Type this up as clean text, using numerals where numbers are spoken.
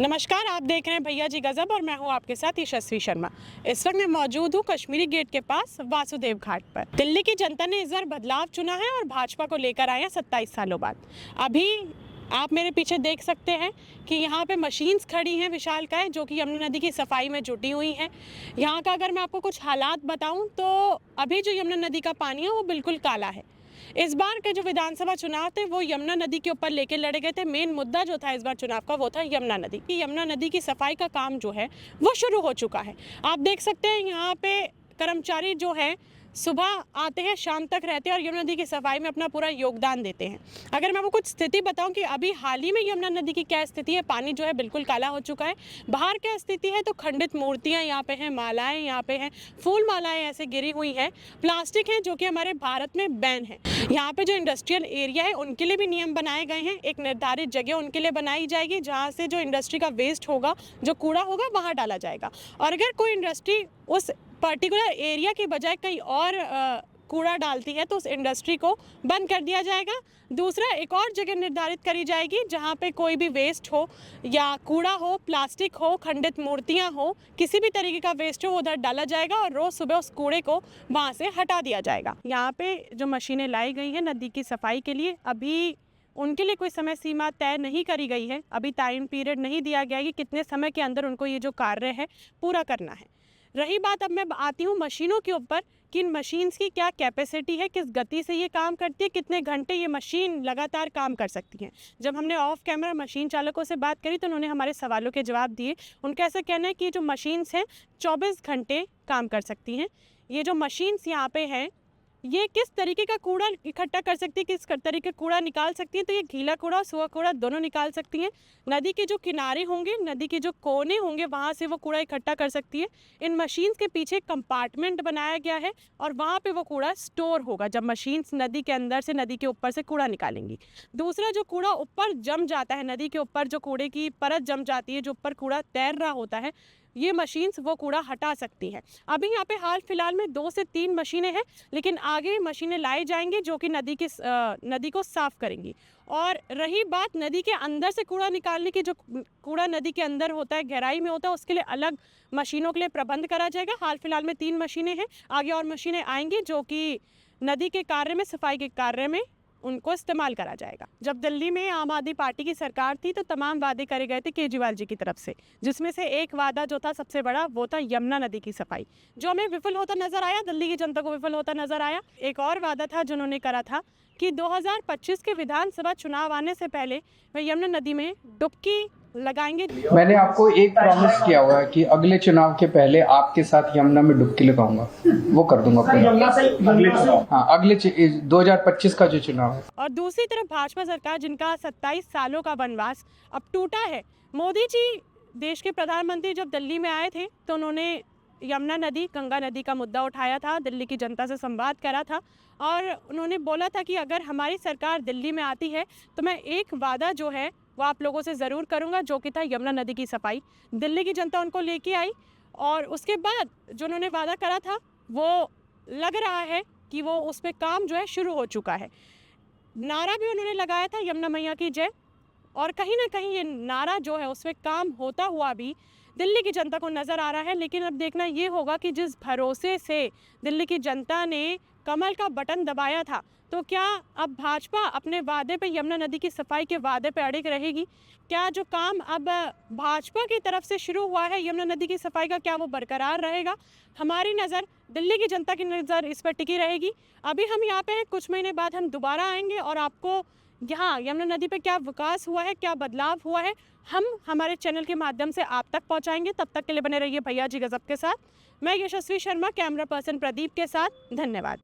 नमस्कार, आप देख रहे हैं भैया जी गजब और मैं हूं आपके साथ यशस्वी शर्मा। इस वक्त मैं मौजूद हूं कश्मीरी गेट के पास वासुदेव घाट पर। दिल्ली की जनता ने इस बार बदलाव चुना है और भाजपा को लेकर आए हैं 27 सालों बाद। अभी आप मेरे पीछे देख सकते हैं कि यहाँ पे मशीन्स खड़ी हैं विशालकाय, जो कि यमुना नदी की सफाई में जुटी हुई हैं। यहाँ का अगर मैं आपको कुछ हालात बताऊं तो अभी जो यमुना नदी का पानी है वो बिल्कुल काला है। इस बार के जो विधानसभा चुनाव थे वो यमुना नदी के ऊपर लेके लड़े गए थे। मेन मुद्दा जो था इस बार चुनाव का वो था यमुना नदी। यमुना नदी की सफाई का काम जो है वो शुरू हो चुका है। आप देख सकते हैं यहाँ पे कर्मचारी जो है सुबह आते हैं, शाम तक रहते हैं और यमुना नदी की सफाई में अपना पूरा योगदान देते हैं। अगर मैं आपको कुछ स्थिति बताऊं कि अभी हाल ही में यमुना नदी की क्या स्थिति है, पानी जो है बिल्कुल काला हो चुका है। बाहर क्या स्थिति है तो खंडित मूर्तियां यहाँ पे हैं, मालाएं यहाँ पे हैं, फूल मालाएं ऐसे गिरी हुई हैं, प्लास्टिक है जो कि हमारे भारत में बैन है। यहाँ पे जो इंडस्ट्रियल एरिया है उनके लिए भी नियम बनाए गए हैं। एक निर्धारित जगह उनके लिए बनाई जाएगी जहाँ से जो इंडस्ट्री का वेस्ट होगा, जो कूड़ा होगा, वहाँ डाला जाएगा। और अगर कोई इंडस्ट्री उस पर्टिकुलर एरिया के बजाय कहीं और कूड़ा डालती है तो उस इंडस्ट्री को बंद कर दिया जाएगा। दूसरा, एक और जगह निर्धारित करी जाएगी जहाँ पे कोई भी वेस्ट हो या कूड़ा हो, प्लास्टिक हो, खंडित मूर्तियाँ हो, किसी भी तरीके का वेस्ट हो, उधर डाला जाएगा और रोज़ सुबह उस कूड़े को वहाँ से हटा दिया जाएगा। यहाँ पे जो मशीनें लाई गई हैं नदी की सफाई के लिए, अभी उनके लिए कोई समय सीमा तय नहीं करी गई है। अभी टाइम पीरियड नहीं दिया गया है कि कितने समय के अंदर उनको ये जो कार्य है पूरा करना है। रही बात, अब मैं आती हूँ मशीनों के ऊपर कि इन मशीन्स की क्या कैपेसिटी है, किस गति से ये काम करती है, कितने घंटे ये मशीन लगातार काम कर सकती हैं। जब हमने ऑफ कैमरा मशीन चालकों से बात करी तो उन्होंने हमारे सवालों के जवाब दिए। उनका ऐसा कहना है कि जो मशीन्स हैं 24 घंटे काम कर सकती हैं। ये जो मशीन्स यहाँ पे हैं ये किस तरीके का कूड़ा इकट्ठा कर सकती है, किस तरीके का कूड़ा निकाल सकती हैं, तो ये गीला कूड़ा और सूखा कूड़ा दोनों निकाल सकती हैं। नदी के जो किनारे होंगे, नदी के जो कोने होंगे, वहाँ से वो कूड़ा इकट्ठा कर सकती है। इन मशीन्स के पीछे कंपार्टमेंट बनाया गया है और वहाँ पे वो कूड़ा स्टोर होगा जब मशीन्स नदी के अंदर से, नदी के ऊपर से कूड़ा निकालेंगी। दूसरा, जो कूड़ा ऊपर जम जाता है, नदी के ऊपर जो कूड़े की परत जम जाती है, जो ऊपर कूड़ा तैर रहा होता है, ये मशीन्स वो कूड़ा हटा सकती हैं। अभी यहाँ पे हाल फिलहाल में 2 से 3 मशीनें हैं, लेकिन आगे मशीनें लाई जाएंगी जो कि नदी को साफ करेंगी। और रही बात नदी के अंदर से कूड़ा निकालने की, जो कूड़ा नदी के अंदर होता है, गहराई में होता है, उसके लिए अलग मशीनों के लिए प्रबंध करा जाएगा। हाल फिलहाल में 3 मशीनें हैं, आगे और मशीनें आएंगी जो कि नदी के कार्य में, सफाई के कार्य में उनको इस्तेमाल करा जाएगा। जब दिल्ली में आम आदमी पार्टी की सरकार थी तो तमाम वादे करे गए थे केजरीवाल जी की तरफ से, जिसमें से एक वादा जो था सबसे बड़ा वो था यमुना नदी की सफाई, जो हमें विफल होता नजर आया, दिल्ली की जनता को विफल होता नजर आया। एक और वादा था जिन्होंने करा था कि 2025 के विधानसभा चुनाव आने से पहले वे यमुना नदी में डुबकी लगाएंगे। मैंने आपको एक प्रॉमिस किया हुआ है कि अगले चुनाव के पहले आपके साथ यमुना में डुबकी लगाऊंगा, वो कर दूंगा। हाँ, अगले 2025 का जो चुनाव है। और दूसरी तरफ भाजपा सरकार, जिनका 27 सालों का वनवास अब टूटा है। मोदी जी देश के प्रधानमंत्री जब दिल्ली में आए थे तो उन्होंने यमुना नदी, गंगा नदी का मुद्दा उठाया था, दिल्ली की जनता से संवाद करा था और उन्होंने बोला था कि अगर हमारी सरकार दिल्ली में आती है तो मैं एक वादा जो है वो आप लोगों से ज़रूर करूंगा, जो कि था यमुना नदी की सफाई। दिल्ली की जनता उनको लेके आई और उसके बाद जो उन्होंने वादा करा था वो लग रहा है कि वो उस पर काम जो है शुरू हो चुका है। नारा भी उन्होंने लगाया था यमुना मैया की जय, और कहीं ना कहीं ये नारा जो है उस पर काम होता हुआ भी दिल्ली की जनता को नज़र आ रहा है। लेकिन अब देखना ये होगा कि जिस भरोसे से दिल्ली की जनता ने कमल का बटन दबाया था, तो क्या अब भाजपा अपने वादे पे, यमुना नदी की सफाई के वादे पे अड़िग रहेगी? क्या जो काम अब भाजपा की तरफ से शुरू हुआ है यमुना नदी की सफाई का, क्या वो बरकरार रहेगा? हमारी नज़र, दिल्ली की जनता की नज़र इस पर टिकी रहेगी। अभी हम यहाँ पे हैं, कुछ महीने बाद हम दोबारा आएंगे और आपको यहाँ यमुना नदी पे क्या विकास हुआ है, क्या बदलाव हुआ है, हम हमारे चैनल के माध्यम से आप तक पहुँचाएंगे। तब तक के लिए बने रहिए भैया जी गजब के साथ। मैं यशस्वी शर्मा, कैमरा पर्सन प्रदीप के साथ। धन्यवाद।